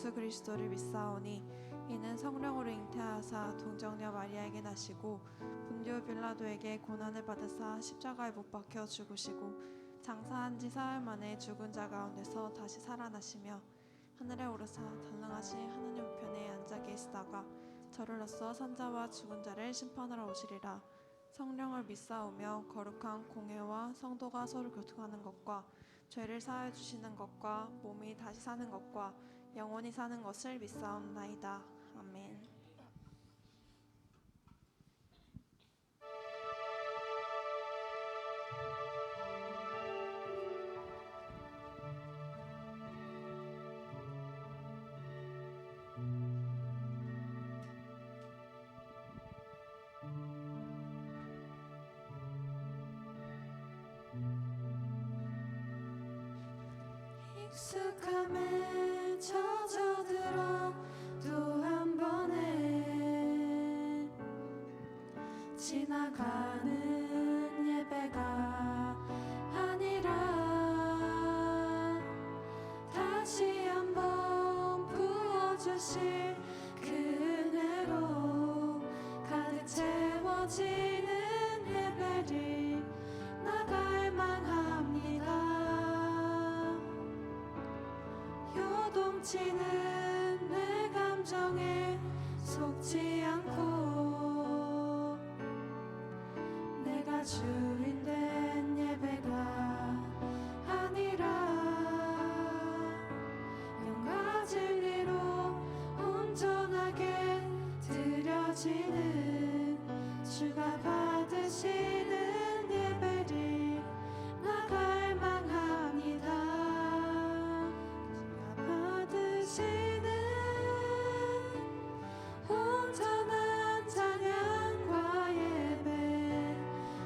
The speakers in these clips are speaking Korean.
예수 그리스도를 믿사오니 이는 성령으로 잉태하사 동정녀 마리아에게 나시고 본디오 빌라도에게 고난을 받으사 십자가에 못 박혀 죽으시고 장사한 지 사흘 만에 죽은 자 가운데서 다시 살아나시며 하늘에 오르사 전능하신 하나님 우편에 앉아 계시다가 저를로써 산자와 죽은 자를 심판하러 오시리라. 성령을 믿사오며 거룩한 공회와 성도가 서로 교통하는 것과 죄를 사하여 주시는 것과 몸이 다시 사는 것과 영원히 사는 것을 믿사옵나이다. 아멘. 익숙함에 젖어들어 또 한 번에 지나가는 예배가 아니라 다시 한번 부어주실 그 은혜로 가득 채워지는 예배를 나갈 만합니다. 요동치는 내 감정에 속지 않고 내가 주인 된 예배가 아니라 영과 진리로 온전하게 드려지는 주가 받으시는 예배를 나갈 만합니다. 온전한 찬양과 예배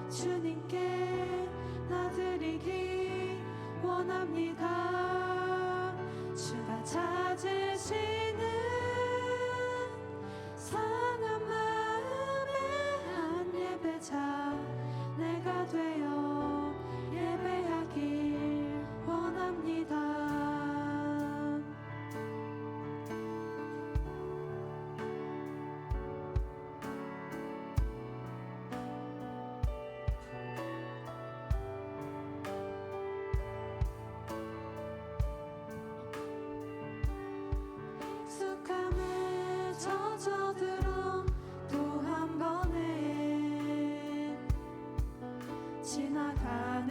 주님께 나드리기 원합니다. 주가 찾으시는 상한 마음의 한 예배자 내가 되어 예배하길 원합니다. 익숙함에 젖어들어 또 한 번에 지나가는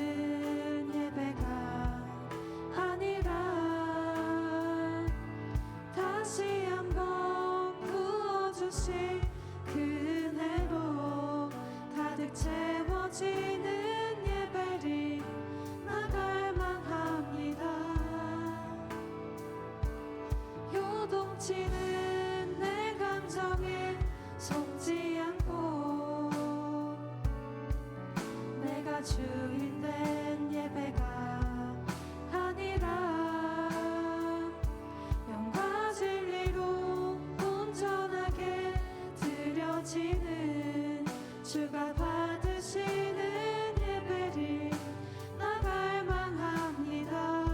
예배가 아니라 다시 한번 부어주실 그 은혜로 가득 채워지는 예배를 나갈 만합니다. 요동치는 내 감정에 속지 않고 내가 주인 된 예배가 아니라 영과 진리로 온전하게 드려지는 주가 받으시는 예배를 나갈 만합니다.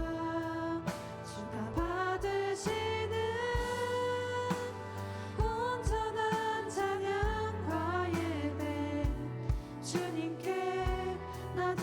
주가 받으시는 온전한 찬양과 예배 주님께 나드리기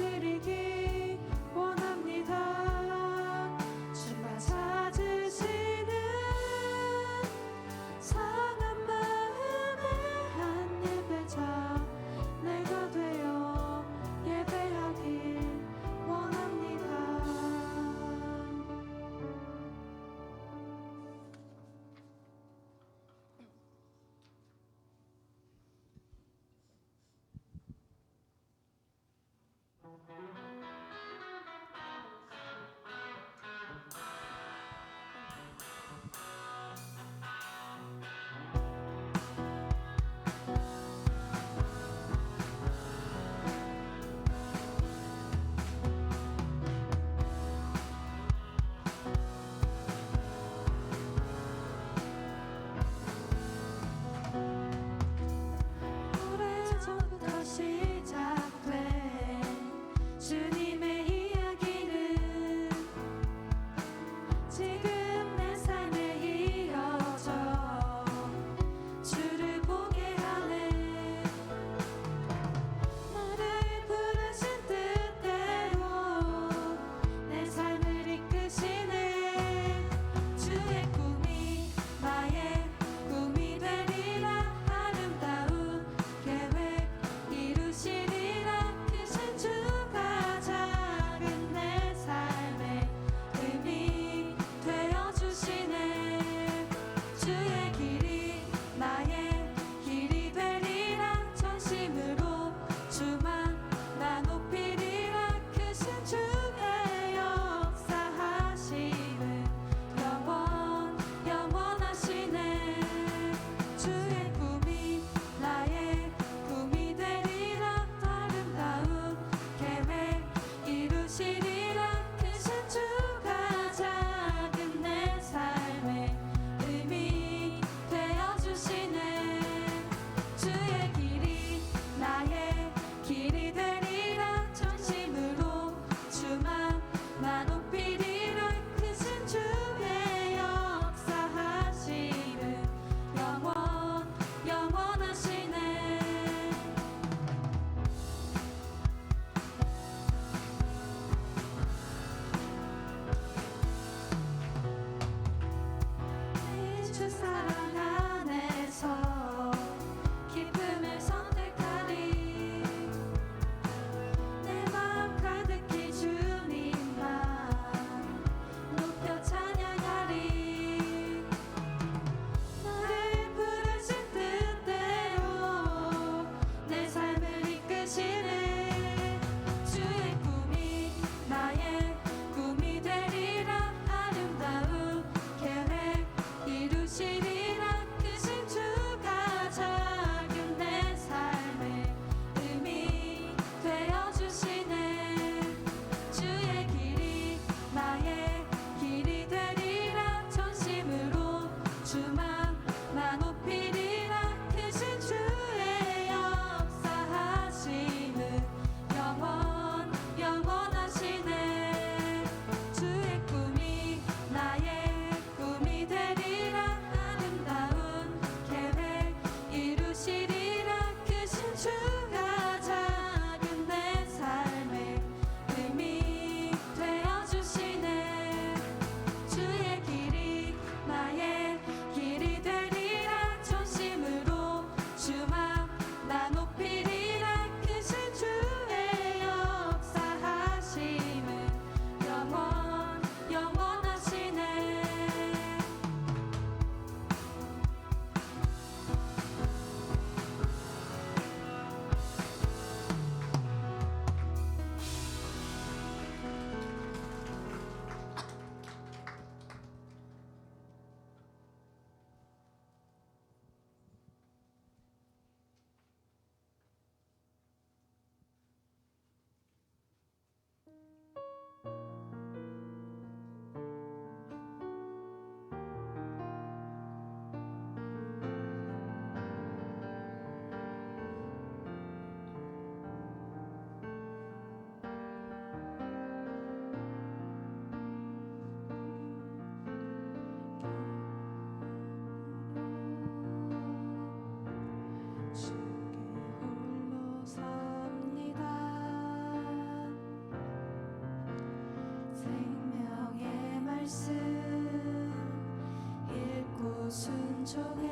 순종해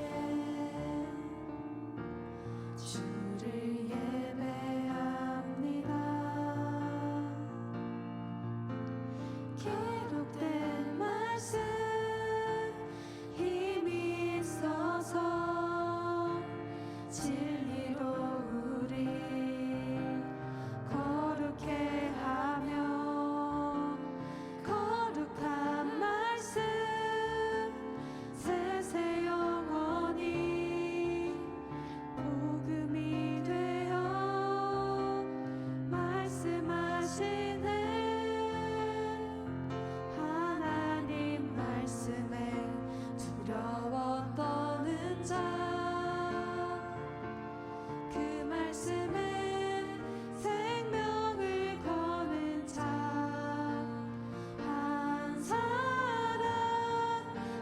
주를 예배합니다. 기록된 말씀 힘이 있어서 진리로 우리 거룩해 하며 거룩한 말씀 세세 영원히 복음이 되어 말씀하시네. 하나님 말씀에 두려워 떠는 자 그 말씀에 생명을 거는 자 한 사람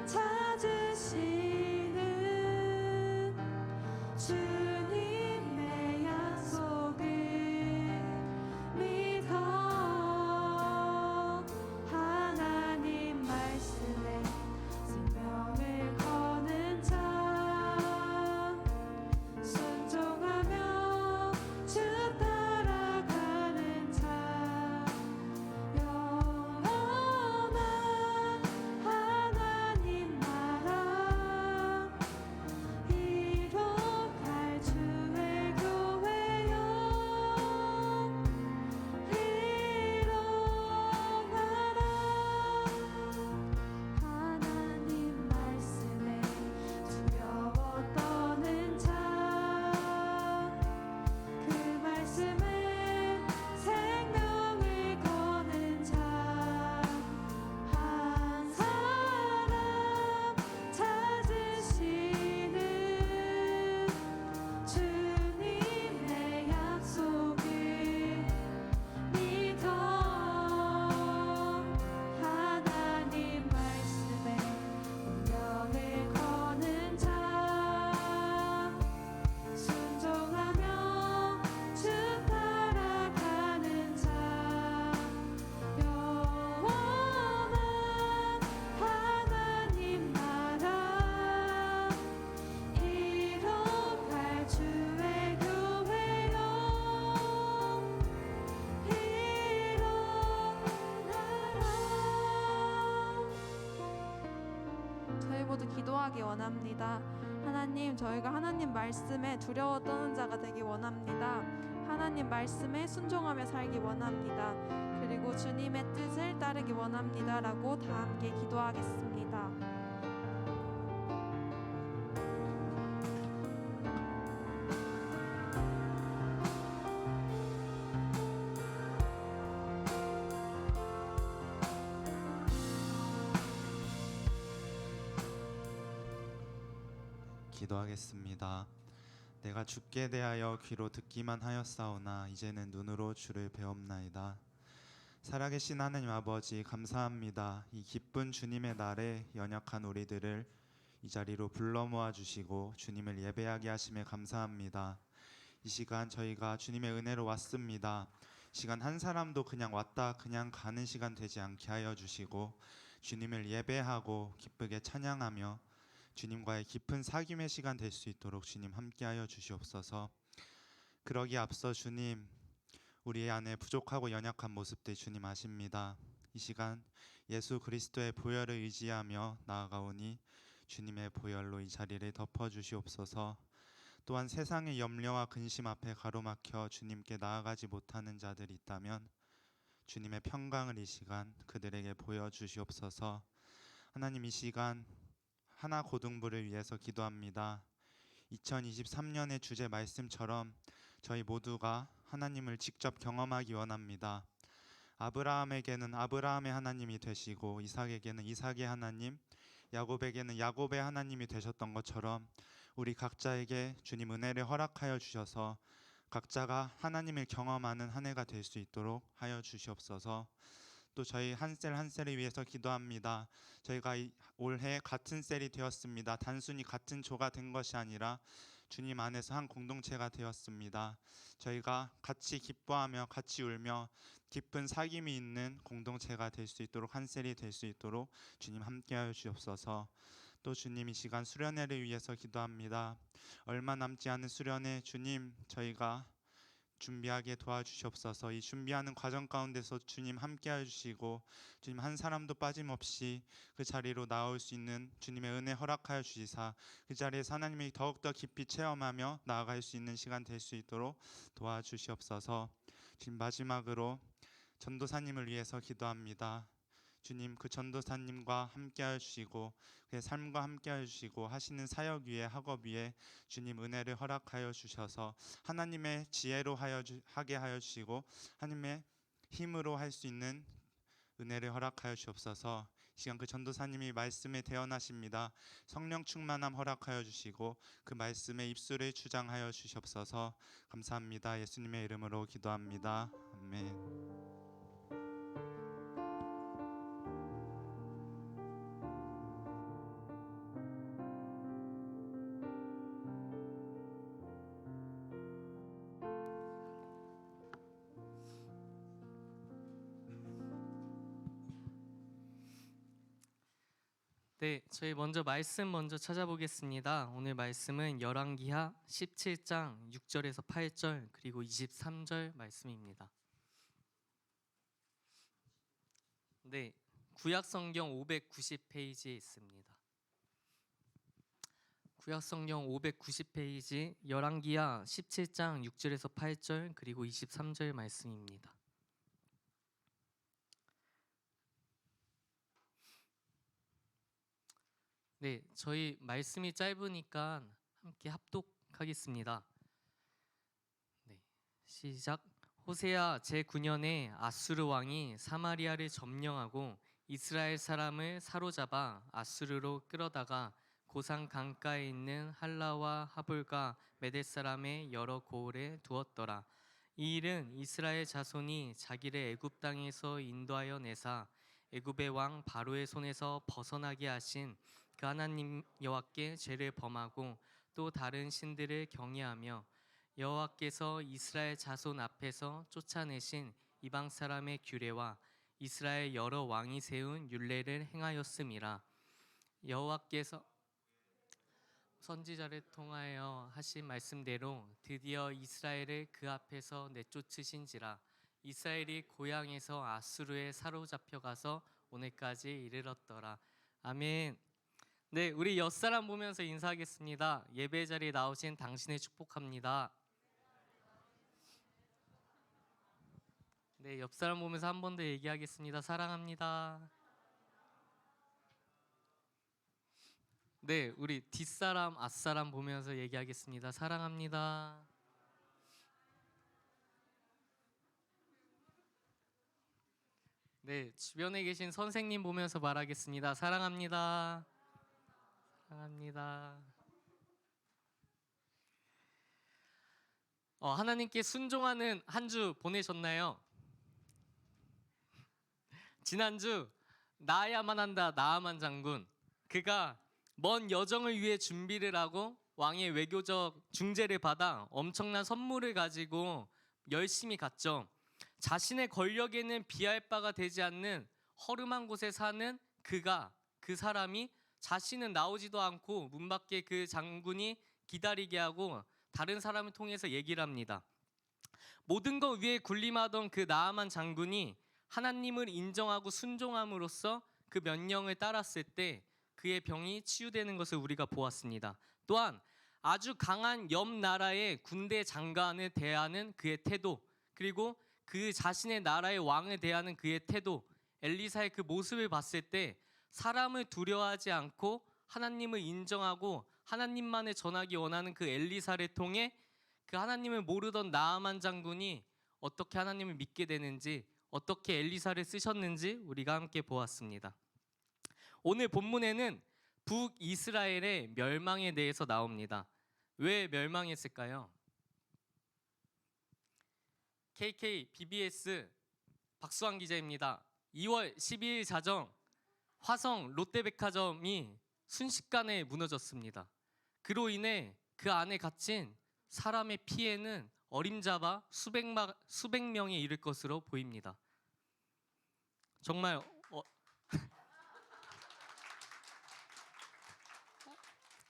찾으시는 주님의 약속을 믿어 하나님 말씀에 생명을 거는 자 순종하며 주 따라가는 자 영원한 하나님 나라 이룩할 주의 교회여 일어나라. 하나님 말씀에 두려워 떠는 자 그 말씀에 생명을 거는 자 한 사람 찾으시는 주님의 약속을 믿어 하나님 말씀에 운명을 거는 자 순종하며 주 따라가는 자 영원한 하나님 나라 이룩할 주의 교회여 일어나라. 저희 모두 기도하기 원합니다. 하나님, 저희가 하나님 말씀에 두려워 떠는 자가 되기 원합니다. 하나님 말씀에 순종하며 살기 원합니다. 그리고 주님의 뜻을 따르기 원합니다라고 다 함께 기도하겠습니다. 기도하겠습니다. 내가 주께 대하여 귀로 듣기만 하였사오나 이제는 눈으로 주를 배옵나이다. 살아계신 하나님 아버지, 감사합니다. 이 기쁜 주님의 날에 연약한 우리들을 이 자리로 불러 모아 주시고 주님을 예배하게 하심에 감사합니다. 이 시간 저희가 주님의 은혜로 왔습니다. 시간 한 사람도 그냥 왔다 그냥 가는 시간 되지 않게 하여 주시고 주님을 예배하고 기쁘게 찬양하며 주님과의 깊은 사귐의 시간 될 수 있도록 주님 함께하여 주시옵소서. 그러기에 앞서 주님, 우리 안에 부족하고 연약한 모습들 주님 아십니다. 이 시간 예수 그리스도의 보혈을 의지하며 나아가오니 주님의 보혈로 이 자리를 덮어주시옵소서. 또한 세상의 염려와 근심 앞에 가로막혀 주님께 나아가지 못하는 자들이 있다면 주님의 평강을 이 시간 그들에게 보여주시옵소서. 하나님, 이 시간 하나 고등부를 위해서 기도합니다. 2023년의 주제 말씀처럼 저희 모두가 하나님을 직접 경험하기 원합니다. 아브라함에게는 아브라함의 하나님이 되시고 이삭에게는 이삭의 하나님, 야곱에게는 야곱의 하나님이 되셨던 것처럼 우리 각자에게 주님 은혜를 허락하여 주셔서 각자가 하나님을 경험하는 한 해가 될 수 있도록 하여 주시옵소서. 또 저희 한 셀 한 셀을 위해서 기도합니다. 저희가 올해 같은 셀이 되었습니다. 단순히 같은 조가 된 것이 아니라 주님 안에서 한 공동체가 되었습니다. 저희가 같이 기뻐하며 같이 울며 깊은 사귐이 있는 공동체가 될 수 있도록 한 셀이 될 수 있도록 주님 함께하여 주옵소서. 또 주님 이 시간 수련회를 위해서 기도합니다. 얼마 남지 않은 수련회 주님 저희가 준비하게 도와주시옵소서. 이 준비하는 과정 가운데서 주님 함께해 주시고 주님 한 사람도 빠짐없이 그 자리로 나올 수 있는 주님의 은혜 허락하여 주시사 그 자리에서 하나님이 더욱더 깊이 체험하며 나아갈 수 있는 시간 될 수 있도록 도와주시옵소서. 주님 마지막으로 전도사님을 위해서 기도합니다. 주님 그 전도사님과 함께하여 주시고 그의 삶과 함께하여 주시고 하시는 사역 위에 학업 위에 주님 은혜를 허락하여 주셔서 하나님의 지혜로 하게 하여 주시고 하나님의 힘으로 할 수 있는 은혜를 허락하여 주옵소서. 시간 그 전도사님이 말씀에 대언하십니다. 성령 충만함 허락하여 주시고 그 말씀의 입술을 주장하여 주시옵소서. 감사합니다. 예수님의 이름으로 기도합니다. 아멘. 네, 저희 말씀 먼저 찾아보겠습니다. 오늘 말씀은 열왕기하 17장 6절에서 8절 그리고 23절 말씀입니다. 네, 구약성경 590페이지에 있습니다. 구약성경 590페이지 열왕기하 17장 6절에서 8절 그리고 23절 말씀입니다. 네, 저희 말씀이 짧으니까 함께 합독하겠습니다. 네, 시작. 호세아 제9년에 아수르 왕이 사마리아를 점령하고 이스라엘 사람을 사로잡아 아수르로 끌어다가 고산 강가에 있는 할라와 하볼과 메댓 사람의 여러 고을에 두었더라. 이 일은 이스라엘 자손이 자기를 애굽 땅에서 인도하여 내사 애굽의 왕 바로의 손에서 벗어나게 하신 그 하나님 여호와께 죄를 범하고 또 다른 신들을 경외하며 여호와께서 이스라엘 자손 앞에서 쫓아내신 이방 사람의 규례와 이스라엘 여러 왕이 세운 율례를 행하였음이라. 여호와께서 선지자를 통하여 하신 말씀대로 드디어 이스라엘을 그 앞에서 내쫓으신지라. 이스라엘이 고향에서 아수르에 사로잡혀 가서 오늘까지 이르렀더라. 아멘. 네, 우리 옆사람 보면서 인사하겠습니다. 예배 자리에 나오신 당신을 축복합니다. 네, 옆사람 보면서 한 번 더 얘기하겠습니다. 사랑합니다. 네, 우리 뒷사람, 앞사람 보면서 얘기하겠습니다. 사랑합니다. 네, 주변에 계신 선생님 보면서 말하겠습니다. 사랑합니다. 사랑합니다. 하나님께 순종하는 한 주 보내셨나요? 지난주 나야만 한다 나아만 장군, 그가 먼 여정을 위해 준비를 하고 왕의 외교적 중재를 받아 엄청난 선물을 가지고 열심히 갔죠. 자신의 권력에는 비할 바가 되지 않는 허름한 곳에 사는 그 사람이 자신은 나오지도 않고 문 밖에 그 장군이 기다리게 하고 다른 사람을 통해서 얘기를 합니다. 모든 것 위에 군림하던 그 나아만 장군이 하나님을 인정하고 순종함으로써 그 명령을 따랐을 때 그의 병이 치유되는 것을 우리가 보았습니다. 또한 아주 강한 옆 나라의 군대 장관을 대하는 그의 태도, 그리고 그 자신의 나라의 왕을 대하는 그의 태도, 엘리사의 그 모습을 봤을 때 사람을 두려워하지 않고 하나님을 인정하고 하나님만을 전하기 원하는 그 엘리사를 통해 그 하나님을 모르던 나아만 장군이 어떻게 하나님을 믿게 되는지, 어떻게 엘리사를 쓰셨는지 우리가 함께 보았습니다. 오늘 본문에는 북이스라엘의 멸망에 대해서 나옵니다. 왜 멸망했을까요? KK BBS 박수환 기자입니다. 2월 12일 자정 화성 롯데백화점이 순식간에 무너졌습니다. 그로 인해 그 안에 갇힌 사람의 피해는 어림잡아 수백 명에 이를 것으로 보입니다. 정말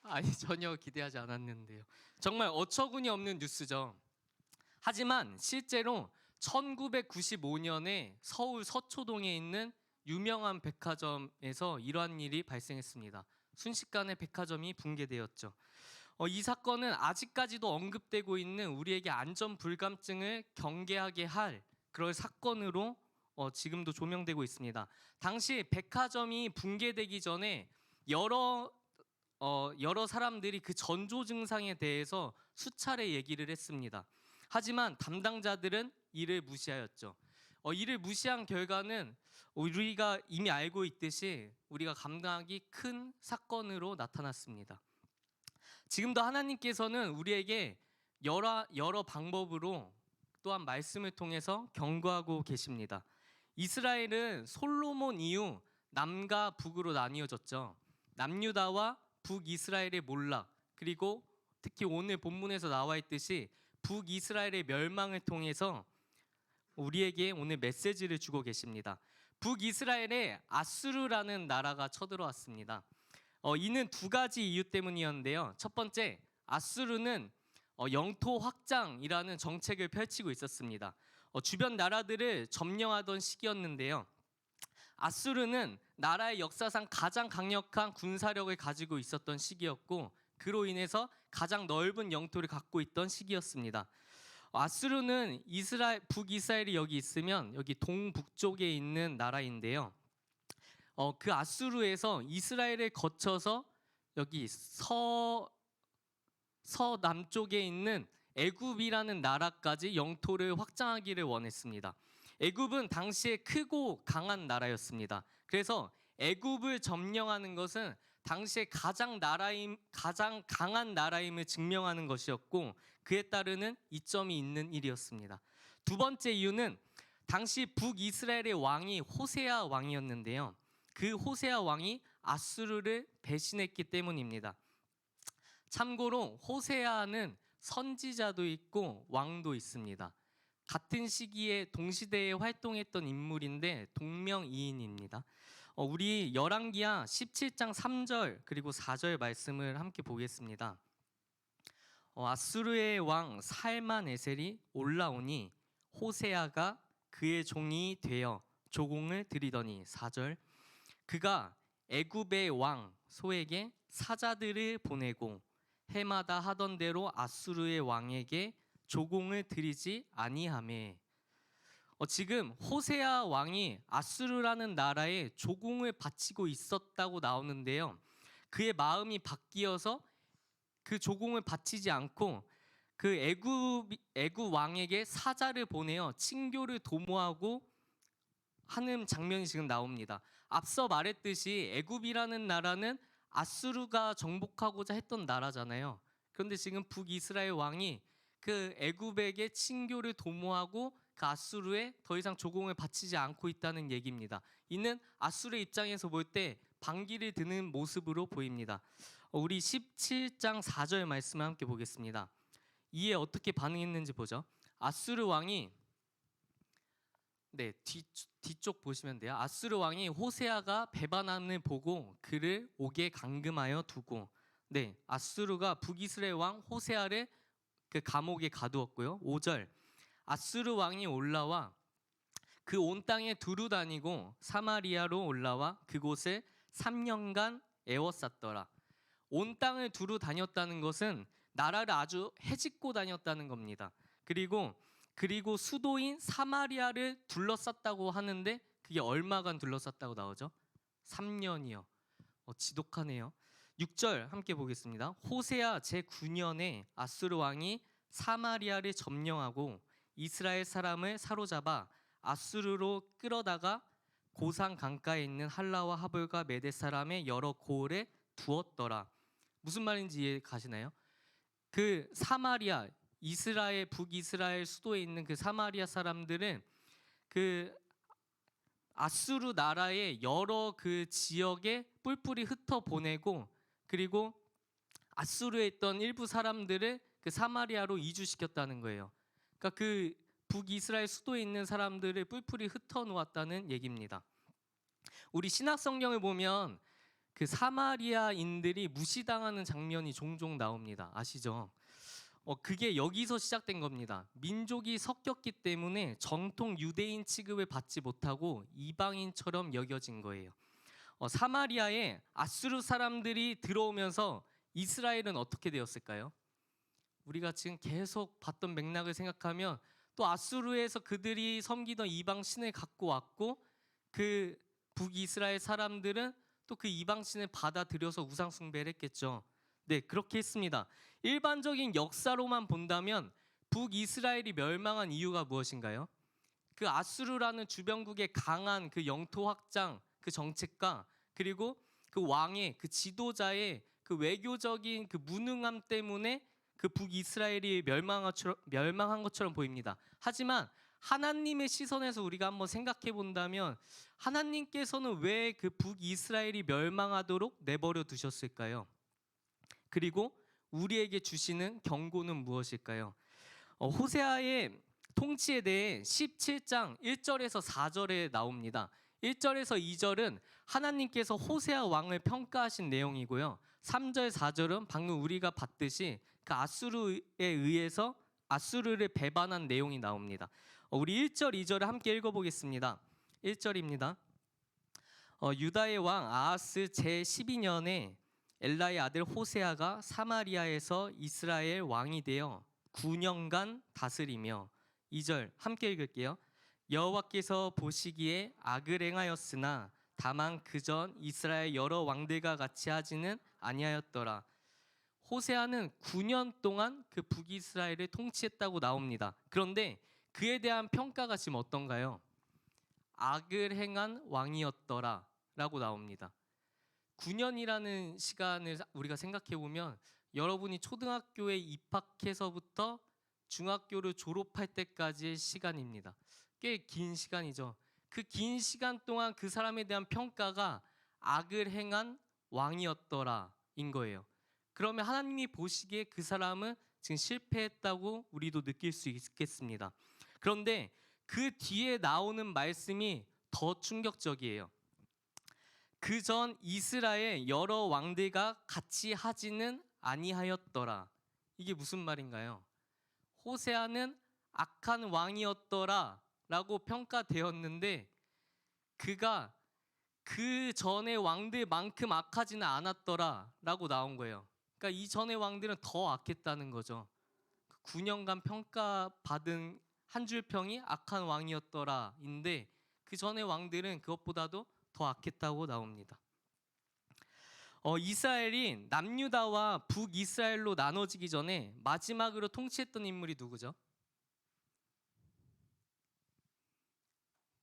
아니 전혀 기대하지 않았는데요. 정말 어처구니 없는 뉴스죠. 하지만 실제로 1995년에 서울 서초동에 있는 유명한 백화점에서 이러한 일이 발생했습니다. 순식간에 백화점이 붕괴되었죠. 이 사건은 아직까지도 언급되고 있는 우리에게 안전 불감증을 경계하게 할 그런 사건으로 지금도 조명되고 있습니다. 당시 백화점이 붕괴되기 전에 여러 사람들이 그 전조 증상에 대해서 수차례 얘기를 했습니다. 하지만 담당자들은 이를 무시하였죠. 이를 무시한 결과는 우리가 이미 알고 있듯이 우리가 감당하기 큰 사건으로 나타났습니다. 지금도 하나님께서는 우리에게 여러 방법으로 또한 말씀을 통해서 경고하고 계십니다. 이스라엘은 솔로몬 이후 남과 북으로 나뉘어졌죠. 남유다와 북이스라엘의 몰락, 그리고 특히 오늘 본문에서 나와 있듯이 북이스라엘의 멸망을 통해서 우리에게 오늘 메시지를 주고 계십니다. 북이스라엘에 아수르라는 나라가 쳐들어왔습니다. 이는 두 가지 이유 때문이었는데요. 첫 번째, 아수르는 영토 확장이라는 정책을 펼치고 있었습니다. 주변 나라들을 점령하던 시기였는데요. 아수르는 나라의 역사상 가장 강력한 군사력을 가지고 있었던 시기였고, 그로 인해서 가장 넓은 영토를 갖고 있던 시기였습니다. 아수르는 북이스라엘이 여기 있으면 여기 동북쪽에 있는 나라인데요. 그 아수르에서 이스라엘을 거쳐서 여기 서남쪽에 있는 애굽이라는 나라까지 영토를 확장하기를 원했습니다. 애굽은 당시에 크고 강한 나라였습니다. 그래서 애굽을 점령하는 것은 당시에 가장 강한 나라임을 증명하는 것이었고, 그에 따르는 이점이 있는 일이었습니다. 두 번째 이유는 당시 북이스라엘의 왕이 호세아 왕이었는데요. 그 호세아 왕이 아수르를 배신했기 때문입니다. 참고로 호세아는 선지자도 있고 왕도 있습니다. 같은 시기에 동시대에 활동했던 인물인데 동명이인입니다. 우리 열왕기하 17장 3절 그리고 4절 말씀을 함께 보겠습니다. 아수르의 왕 살만에셀이 올라오니 호세아가 그의 종이 되어 조공을 드리더니 4절 그가 애굽의 왕 소에게 사자들을 보내고 해마다 하던 대로 아수르의 왕에게 조공을 드리지 아니하매. 지금 호세아 왕이 아수르라는 나라에 조공을 바치고 있었다고 나오는데요. 그의 마음이 바뀌어서 그 조공을 바치지 않고 그 애굽 왕에게 사자를 보내어 친교를 도모하고 하는 장면이 지금 나옵니다. 앞서 말했듯이 애굽이라는 나라는 아수르가 정복하고자 했던 나라잖아요. 그런데 지금 북이스라엘 왕이 그 애굽에게 친교를 도모하고 그 아수르에 더 이상 조공을 바치지 않고 있다는 얘기입니다. 이는 아수르 입장에서 볼 때 반기를 드는 모습으로 보입니다. 우리 17장 4절 말씀을 함께 보겠습니다. 이에 어떻게 반응했는지 보죠. 아수르 왕이 뒤쪽 보시면 돼요. 아수르 왕이 호세아가 배반함을 보고 그를 옥에 감금하여 두고, 아수르가 북이스라엘 왕 호세아를 그 감옥에 가두었고요. 5절 아수르 왕이 올라와 그 온 땅에 두루 다니고 사마리아로 올라와 그곳을 3년간 애워쌌더라. 온 땅을 두루 다녔다는 것은 나라를 아주 헤집고 다녔다는 겁니다. 그리고 수도인 사마리아를 둘러쌌다고 하는데 그게 얼마간 둘러쌌다고 나오죠? 3년이요. 지독하네요. 6절 함께 보겠습니다. 호세아 제9년에 아수르 왕이 사마리아를 점령하고 이스라엘 사람을 사로잡아 아수르로 끌어다가 고산 강가에 있는 할라와 하볼과 메대 사람의 여러 고을에 두었더라. 무슨 말인지 이해 가시나요? 그 사마리아, 이스라엘 북이스라엘 수도에 있는 그 사마리아 사람들은 그 아수르 나라의 여러 그 지역에 뿔뿔이 흩어 보내고, 그리고 아수르에 있던 일부 사람들을 그 사마리아로 이주시켰다는 거예요. 그러니까 그 북이스라엘 수도에 있는 사람들을 뿔뿔이 흩어 놓았다는 얘기입니다. 우리 신약 성경을 보면 그 사마리아인들이 무시당하는 장면이 종종 나옵니다. 아시죠? 그게 여기서 시작된 겁니다. 민족이 섞였기 때문에 정통 유대인 취급을 받지 못하고 이방인처럼 여겨진 거예요. 사마리아에 아수르 사람들이 들어오면서 이스라엘은 어떻게 되었을까요? 우리가 지금 계속 봤던 맥락을 생각하면 또 아수르에서 그들이 섬기던 이방 신을 갖고 왔고 그 북이스라엘 사람들은 또 그 이방 신을 받아들여서 우상 숭배를 했겠죠. 네, 그렇게 했습니다. 일반적인 역사로만 본다면 북이스라엘이 멸망한 이유가 무엇인가요? 그 아수르라는 주변국의 강한 그 영토 확장 그 정책과 그리고 그 왕의 그 지도자의 그 외교적인 그 무능함 때문에 그 북이스라엘이 멸망한 것처럼 보입니다. 하지만 하나님의 시선에서 우리가 한번 생각해 본다면 하나님께서는 왜 그 북이스라엘이 멸망하도록 내버려 두셨을까요? 그리고 우리에게 주시는 경고는 무엇일까요? 호세아의 통치에 대해 17장 1절에서 4절에 나옵니다. 1절에서 2절은 하나님께서 호세아 왕을 평가하신 내용이고요. 3절 4절은 방금 우리가 봤듯이 그 아수르에 의해서 아수르를 배반한 내용이 나옵니다. 우리 1절 2절을 함께 읽어보겠습니다. 1절입니다. 유다의 왕 아하스 제12년에 엘라의 아들 호세아가 사마리아에서 이스라엘 왕이 되어 9년간 다스리며 2절 함께 읽을게요. 여호와께서 보시기에 악을 행하였으나 다만 그전 이스라엘 여러 왕들과 같이 하지는 아니하였더라. 호세아는 9년 동안 그 북이스라엘을 통치했다고 나옵니다. 그런데 그에 대한 평가가 지금 어떤가요? 악을 행한 왕이었더라 라고 나옵니다. 9년이라는 시간을 우리가 생각해 보면 여러분이 초등학교에 입학해서부터 중학교를 졸업할 때까지의 시간입니다. 꽤 긴 시간이죠. 그 긴 시간 동안 그 사람에 대한 평가가 악을 행한 왕이었더라인 거예요. 그러면 하나님이 보시기에 그 사람은 지금 실패했다고 우리도 느낄 수 있겠습니다. 그런데 그 뒤에 나오는 말씀이 더 충격적이에요. 그 전 이스라엘 여러 왕들과 같이 하지는 아니하였더라. 이게 무슨 말인가요? 호세아는 악한 왕이었더라 라고 평가되었는데 그가 그 전의 왕들만큼 악하지는 않았더라 라고 나온 거예요. 그러니까 이 전의 왕들은 더 악했다는 거죠. 9년간 평가받은 한 줄 평이 악한 왕이었더라인데 그 전의 왕들은 그것보다도 더 악했다고 나옵니다. 이스라엘이 남유다와 북이스라엘로 나눠지기 전에 마지막으로 통치했던 인물이 누구죠?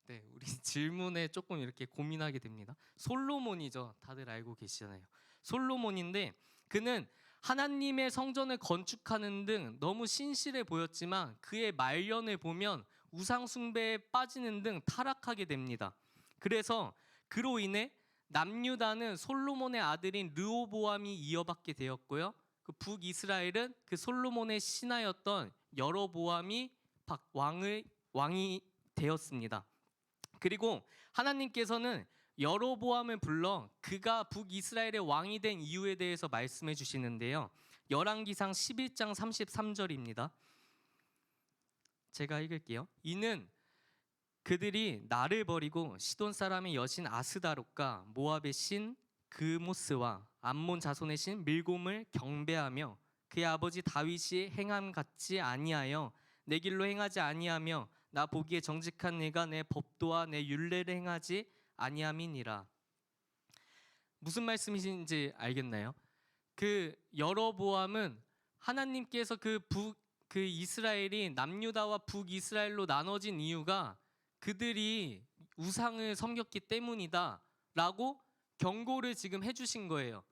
네, 우리 질문에 조금 이렇게 고민하게 됩니다. 솔로몬이죠. 다들 알고 계시잖아요. 솔로몬인데 그는 하나님의 성전을 건축하는 등 너무 신실해 보였지만 그의 말년을 보면 우상 숭배에 빠지는 등 타락하게 됩니다. 그래서 그로 인해 남유다는 솔로몬의 아들인 르호보암이 이어받게 되었고요. 그 북이스라엘은 그 솔로몬의 신하였던 여로보암이 왕이 되었습니다. 그리고 하나님께서는 여로보암을 불러 그가 북이스라엘의 왕이 된 이유에 대해서 말씀해 주시는데요. 열왕기상 11장 33절입니다. 제가 읽을게요. 이는 그들이 나를 버리고 시돈 사람의 여신 아스다롯과 모압의 신 그모스와 암몬 자손의 신 밀곰을 경배하며 그의 아버지 다윗이 행함 같지 아니하여 내 길로 행하지 아니하며 나 보기에 정직한 내가 내 법도와 내 율례를 행하지 아니함이니라. 무슨 말씀이신지 알겠나요? 그 여로보암은 하나님께서 그 이스라엘이 남유다와 북이스라엘로 나눠진 이유가 그들이 우상을 섬겼기 때문이다라고 경고를 지금 해주신 거예요.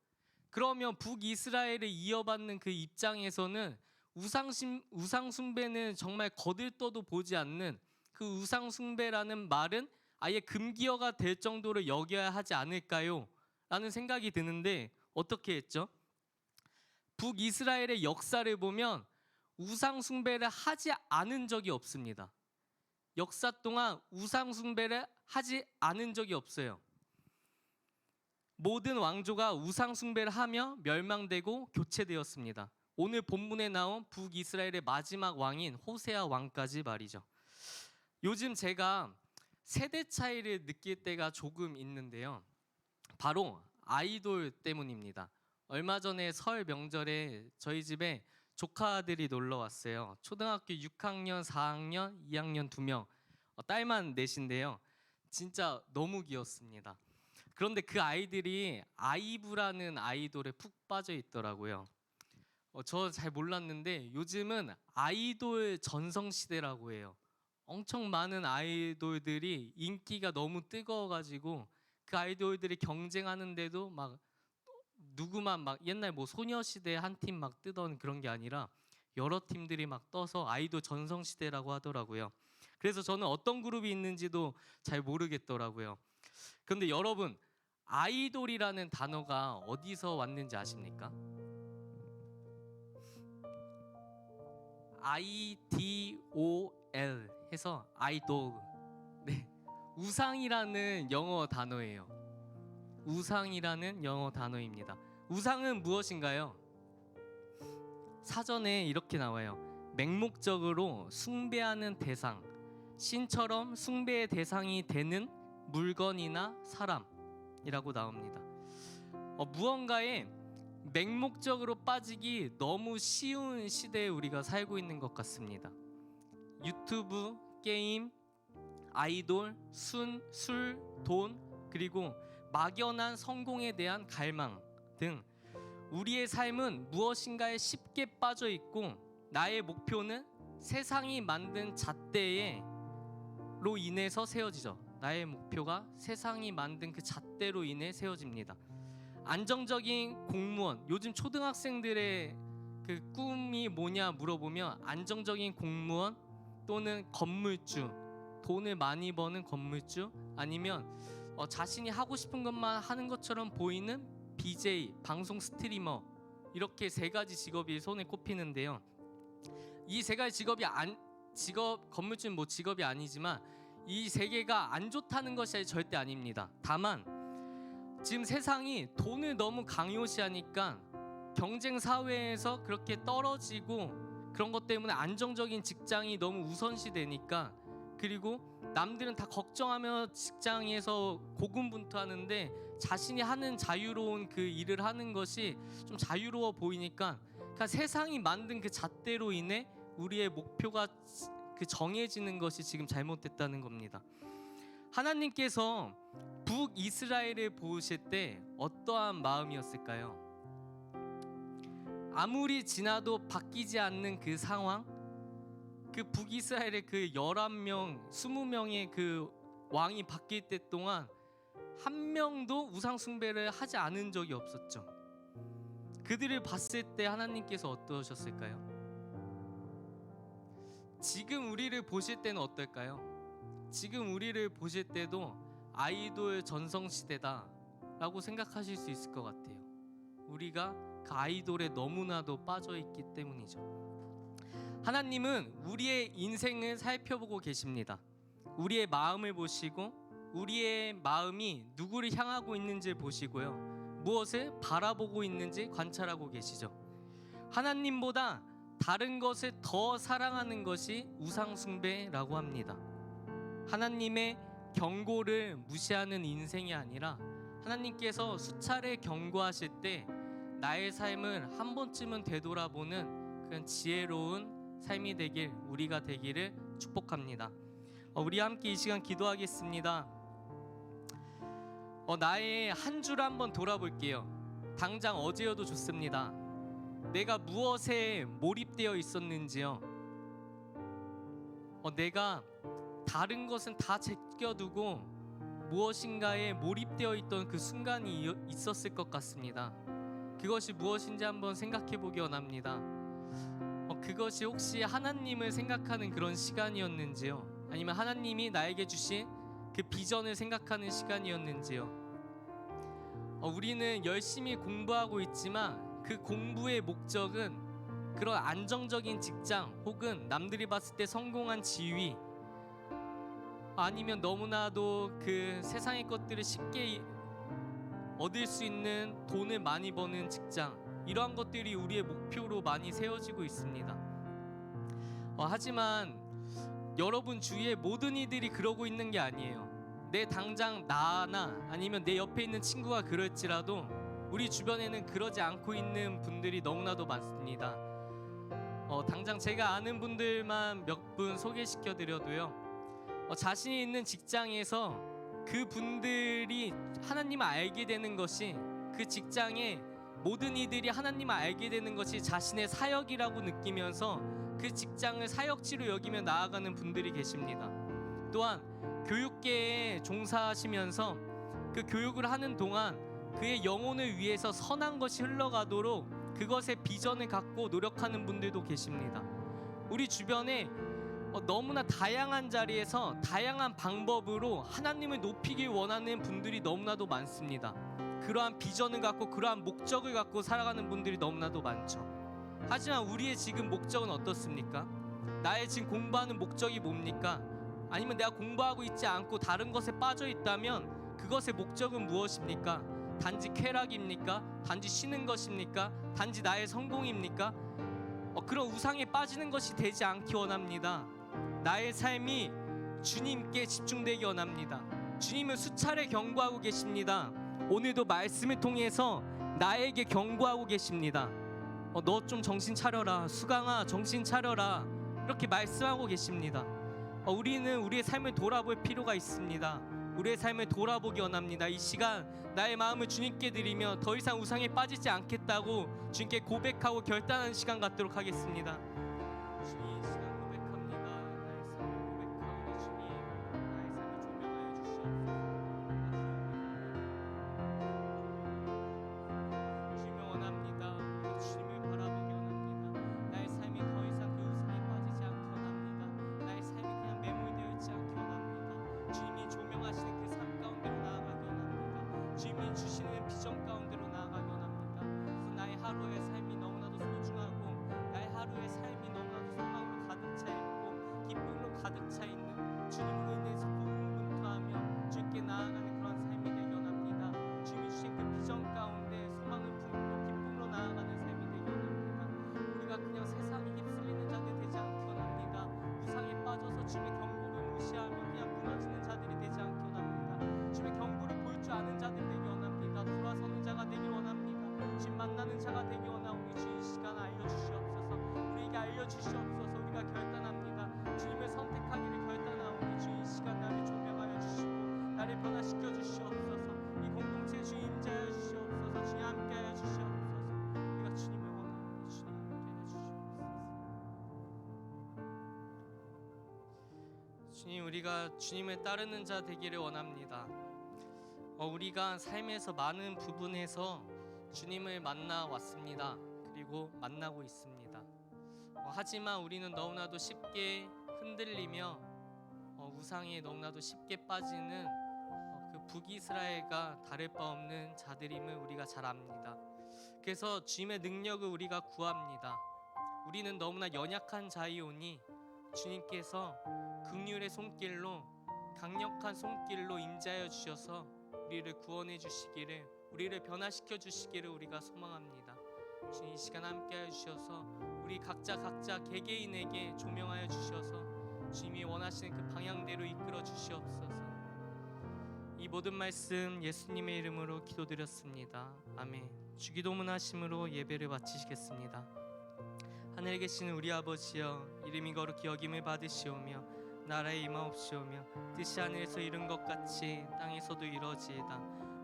그러면 북이스라엘을 이어받는 그 입장에서는 우상 숭배는 정말 거들떠도 보지 않는 그 우상 숭배라는 말은 아예 금기어가 될 정도로 여겨야 하지 않을까요? 라는 생각이 드는데 어떻게 했죠? 북이스라엘의 역사를 보면 우상 숭배를 하지 않은 적이 없습니다. 역사 동안 우상 숭배를 하지 않은 적이 없어요. 모든 왕조가 우상 숭배를 하며 멸망되고 교체되었습니다. 오늘 본문에 나온 북이스라엘의 마지막 왕인 호세아 왕까지 말이죠. 요즘 제가 세대 차이를 느낄 때가 조금 있는데요. 바로 아이돌 때문입니다. 얼마 전에 설 명절에 저희 집에 조카들이 놀러 왔어요. 초등학교 6학년, 4학년, 2학년 2명, 딸만 넷인데요. 진짜 너무 귀엽습니다. 그런데 그 아이들이 아이브라는 아이돌에 푹 빠져 있더라고요. 저 잘 몰랐는데 요즘은 아이돌 전성시대라고 해요. 엄청 많은 아이돌들이 인기가 너무 뜨거워가지고 그 아이돌들이 경쟁하는데도 막 누구만 막 옛날 뭐 소녀시대 한 팀 막 뜨던 그런 게 아니라 여러 팀들이 막 떠서 아이돌 전성시대라고 하더라고요. 그래서 저는 어떤 그룹이 있는지도 잘 모르겠더라고요. 그런데 여러분, 아이돌이라는 단어가 어디서 왔는지 아십니까? IDOL 해서 아이돌. 네, 우상이라는 영어 단어예요. 우상이라는 영어 단어입니다. 우상은 무엇인가요? 사전에 이렇게 나와요. 맹목적으로 숭배하는 대상, 신처럼 숭배의 대상이 되는 물건이나 사람이라고 나옵니다. 무언가에 맹목적으로 빠지기 너무 쉬운 시대에 우리가 살고 있는 것 같습니다. 유튜브, 게임, 아이돌, 술, 돈, 그리고 막연한 성공에 대한 갈망 등 우리의 삶은 무엇인가에 쉽게 빠져 있고 나의 목표는 세상이 만든 잣대로 인해서 세워지죠. 나의 목표가 세상이 만든 그 잣대로 인해 세워집니다. 안정적인 공무원, 요즘 초등학생들의 그 꿈이 뭐냐 물어보면 안정적인 공무원 또는 건물주, 돈을 많이 버는 건물주, 아니면 자신이 하고 싶은 것만 하는 것처럼 보이는 BJ, 방송 스트리머, 이렇게 세 가지 직업이 손에 꼽히는데요. 이 세 가지 직업, 건물주는 뭐 직업이 아니지만 이 세 개가 안 좋다는 것이 절대 아닙니다. 다만 지금 세상이 돈을 너무 강요시하니까 경쟁 사회에서 그렇게 떨어지고 그런 것 때문에 안정적인 직장이 너무 우선시되니까, 그리고 남들은 다 걱정하며 직장에서 고군분투하는데 자신이 하는 자유로운 그 일을 하는 것이 좀 자유로워 보이니까, 그러니까 세상이 만든 그 잣대로 인해 우리의 목표가 그 정해지는 것이 지금 잘못됐다는 겁니다. 하나님께서 북이스라엘을 보실 때 어떠한 마음이었을까요? 아무리 지나도 바뀌지 않는 그 상황, 그 북이스라엘의 그 11명, 20명의 그 왕이 바뀔 때 동안 한 명도 우상 숭배를 하지 않은 적이 없었죠. 그들을 봤을 때 하나님께서 어떠셨을까요? 지금 우리를 보실 때는 어떨까요? 지금 우리를 보실 때도 아이돌 전성시대다라고 생각하실 수 있을 것 같아요. 우리가 그 아이돌에 너무나도 빠져있기 때문이죠. 하나님은 우리의 인생을 살펴보고 계십니다. 우리의 마음을 보시고 우리의 마음이 누구를 향하고 있는지 보시고요, 무엇을 바라보고 있는지 관찰하고 계시죠. 하나님보다 다른 것을 더 사랑하는 것이 우상숭배라고 합니다. 하나님의 경고를 무시하는 인생이 아니라 하나님께서 수차례 경고하실 때 나의 삶을 한 번쯤은 되돌아보는 그런 지혜로운 삶이 되길, 우리가 되기를 축복합니다. 우리 함께 이 시간 기도하겠습니다. 나의 한 주를 한번 돌아볼게요. 당장 어제여도 좋습니다. 내가 무엇에 몰입되어 있었는지요. 내가 다른 것은 다 제껴두고 무엇인가에 몰입되어 있던 그 순간이 있었을 것 같습니다. 그것이 무엇인지 한번 생각해 보기 원합니다. 그것이 혹시 하나님을 생각하는 그런 시간이었는지요, 아니면 하나님이 나에게 주신 그 비전을 생각하는 시간이었는지요. 우리는 열심히 공부하고 있지만 그 공부의 목적은 그런 안정적인 직장 혹은 남들이 봤을 때 성공한 지위, 아니면 너무나도 그 세상의 것들을 쉽게 얻을 수 있는 돈을 많이 버는 직장, 이러한 것들이 우리의 목표로 많이 세워지고 있습니다. 하지만 여러분 주위의 모든 이들이 그러고 있는 게 아니에요. 내 당장 나나 아니면 내 옆에 있는 친구가 그럴지라도 우리 주변에는 그러지 않고 있는 분들이 너무나도 많습니다. 당장 제가 아는 분들만 몇 분 소개시켜 드려도요, 자신이 있는 직장에서 그 분들이 하나님을 알게 되는 것이, 그 직장의 모든 이들이 하나님을 알게 되는 것이 자신의 사역이라고 느끼면서 그 직장을 사역지로 여기며 나아가는 분들이 계십니다. 또한 교육계에 종사하시면서 그 교육을 하는 동안 그의 영혼을 위해서 선한 것이 흘러가도록 그것에 비전을 갖고 노력하는 분들도 계십니다. 우리 주변에 너무나 다양한 자리에서 다양한 방법으로 하나님을 높이길 원하는 분들이 너무나도 많습니다. 그러한 비전을 갖고 그러한 목적을 갖고 살아가는 분들이 너무나도 많죠. 하지만 우리의 지금 목적은 어떻습니까? 나의 지금 공부하는 목적이 뭡니까? 아니면 내가 공부하고 있지 않고 다른 것에 빠져 있다면 그것의 목적은 무엇입니까? 단지 쾌락입니까? 단지 쉬는 것입니까? 단지 나의 성공입니까? 그런 우상에 빠지는 것이 되지 않기 원합니다. 나의 삶이 주님께 집중되기 원합니다. 주님을 수차례 경고하고 계십니다. 오늘도 말씀을 통해서 나에게 경고하고 계십니다. 너 좀 정신 차려라. 수강아, 정신 차려라. 이렇게 말씀하고 계십니다. 우리는 우리의 삶을 돌아볼 필요가 있습니다. 우리의 삶을 돌아보기 원합니다. 이 시간 나의 마음을 주님께 드리며 더 이상 우상에 빠지지 않겠다고 주님께 고백하고 결단하는 시간 갖도록 하겠습니다. 주님, 이 시간 고백합니다. 나의 삶을 고백하오니 주님, 나의 삶을 조명하여 주시옵소서. 주님을 원합니다. 우리가 주님을 바라보기 원합니다. 나의 삶이 더 이상 그 우상에 빠지지 않기 원합니다. 나의 삶이 그냥 매몰되어 있지 않기 원합니다. 주님이 조명하시는 그 삶 가운데로 나아가기 원합니다. 주님이 주시는 비전 가운데로 나아가기 원합니다. 그래서 나의 하루의 삶이 너무나도 소중하고 나의 하루의 삶이 너무나도 소망으로 가득 차 있고 기쁨으로 가득 차 있는, 주님으로 인해서 고군분투하며 주님께 나아가는 그런 삶이 되기 원합니다. 주님이 주신 그 비전 가운데 소망을 품고 기쁨으로 나아가는 삶이 되기 원합니다. 우리가 그냥 세상에 휩쓸리는 자들 되지 않기 원합니다. 우상에 빠져서 주님의 경고를 무시하며 그냥 무너지는 자들이 되지 않기 원합니다. 주님의 경고를 볼 줄 아는 자들 되기 원합니다. 돌아서는 자가 되기 원합니다. 주님 만나는 자가 되기 원하오니 주님 이 시간 알려주시옵소서. 우리에게 알려주시옵소서. 우리가 결단합니다. 주님을 선택하기를 결단하오니 주님 이 시간 나를 조명하여 주시고 나를 변화시켜 주시옵소서. 이 공동체에 주님 임재하여 주시옵소서. 주님 함께하여 주시옵소서. 우리가 주님을 원하오니 주님 함께하여 주시옵소서. 주님, 우리가 주님을 따르는 자 되기를 원합니다. 우리가 삶에서 많은 부분에서 주님을 만나 왔습니다. 그리고 만나고 있습니다. 하지만 우리는 너무나도 쉽게 흔들리며 우상에 너무나도 쉽게 빠지는 그 북이스라엘과 다를 바 없는 자들임을 우리가 잘 압니다. 그래서 주님의 능력을 우리가 구합니다. 우리는 너무나 연약한 자이오니 주님께서 긍휼의 손길로, 강력한 손길로 임재하여 주셔서 우리를 구원해 주시기를, 우리를 변화시켜 주시기를 우리가 소망합니다. 주님 이 시간 함께하여 주셔서 우리 각자 개개인에게 조명하여 주셔서 주님이 원하시는 그 방향대로 이끌어 주시옵소서. 이 모든 말씀 예수님의 이름으로 기도드렸습니다. 아멘. 주기도문 하심으로 예배를 마치시겠습니다. 하늘에 계시는 우리 아버지여, 이름이 거룩히 여김을 받으시오며 나라에 임하옵시오며 뜻이 하늘에서 이룬 것 같이 땅에서도 이루어지이다.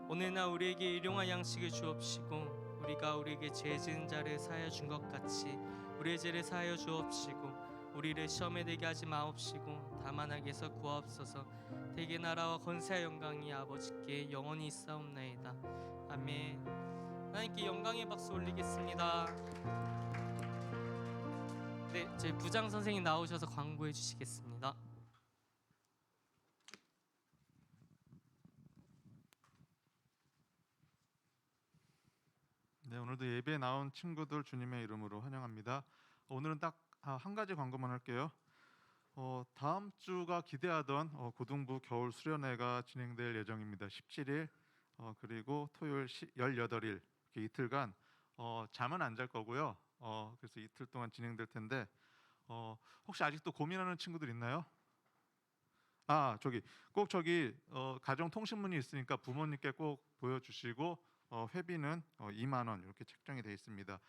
오늘날 우리에게 일용할 양식을 주옵시고 우리가 우리에게 죄 지은 자를 사하여 준 것 같이 우리의 죄를 사하여 주옵시고 우리를 시험에 들게 하지 마옵시고 다만 악에서 구하옵소서. 대개 나라와 권세와 영광이 아버지께 영원히 있사옵나이다. 아멘. 하나님께 영광의 박수 올리겠습니다. 네, 저희 부장 선생님 나오셔서 광고해 주시겠습니다. 네, 오늘도 예배에 나온 친구들 주님의 이름으로 환영합니다. 오늘은 딱 한 가지 광고만 할게요. 다음 주가 기대하던 고등부 겨울 수련회가 진행될 예정입니다. 17일 그리고 토요일 18일 이렇게 이틀간 잠은 안 잘 거고요. 그래서 이틀 동안 진행될 텐데 혹시 아직도 고민하는 친구들 있나요? 꼭 가정 통신문이 있으니까 부모님께 꼭 보여주시고 회비는 2만 원 이렇게 책정이 되어 있습니다.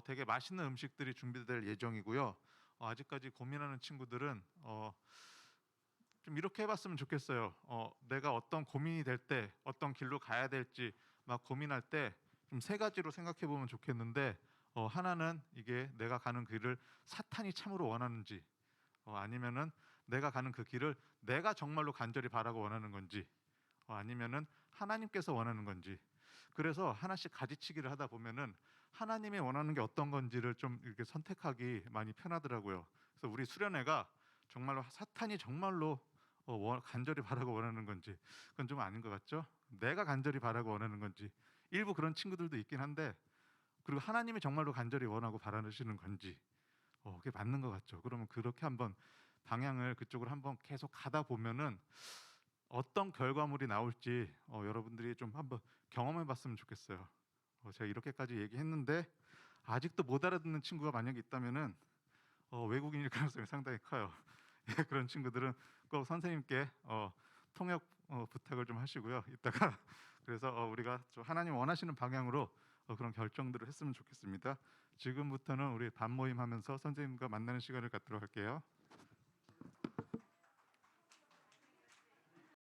되게 맛있는 음식들이 준비될 예정이고요. 아직까지 고민하는 친구들은 좀 이렇게 해봤으면 좋겠어요. 내가 어떤 고민이 될 때 어떤 길로 가야 될지 막 고민할 때 좀 세 가지로 생각해 보면 좋겠는데 하나는 이게 내가 가는 길을 사탄이 참으로 원하는지 아니면은 내가 가는 그 길을 내가 정말로 간절히 바라고 원하는 건지 아니면은 하나님께서 원하는 건지 그래서 하나씩 가지치기를 하다 보면은 하나님이 원하는 게 어떤 건지를 좀 이렇게 선택하기 많이 편하더라고요. 그래서 우리 수련회가 정말로 사탄이 정말로 간절히 바라고 원하는 건지 그건 좀 아닌 것 같죠? 내가 간절히 바라고 원하는 건지 일부 그런 친구들도 있긴 한데 그리고 하나님이 정말로 간절히 원하고 바라시는 건지 그게 맞는 것 같죠? 그러면 그렇게 한번 방향을 그쪽으로 한번 계속 가다 보면은 어떤 결과물이 나올지 여러분들이 좀 한번 경험해 봤으면 좋겠어요. 제가 이렇게까지 얘기했는데 아직도 못 알아듣는 친구가 만약에 있다면은 외국인일 가능성이 상당히 커요. 예, 그런 친구들은 꼭 선생님께 통역 부탁을 좀 하시고요. 이따가 그래서 우리가 좀 하나님 원하시는 방향으로 그런 결정들을 했으면 좋겠습니다. 지금부터는 우리 밤 모임 하면서 선생님과 만나는 시간을 갖도록 할게요.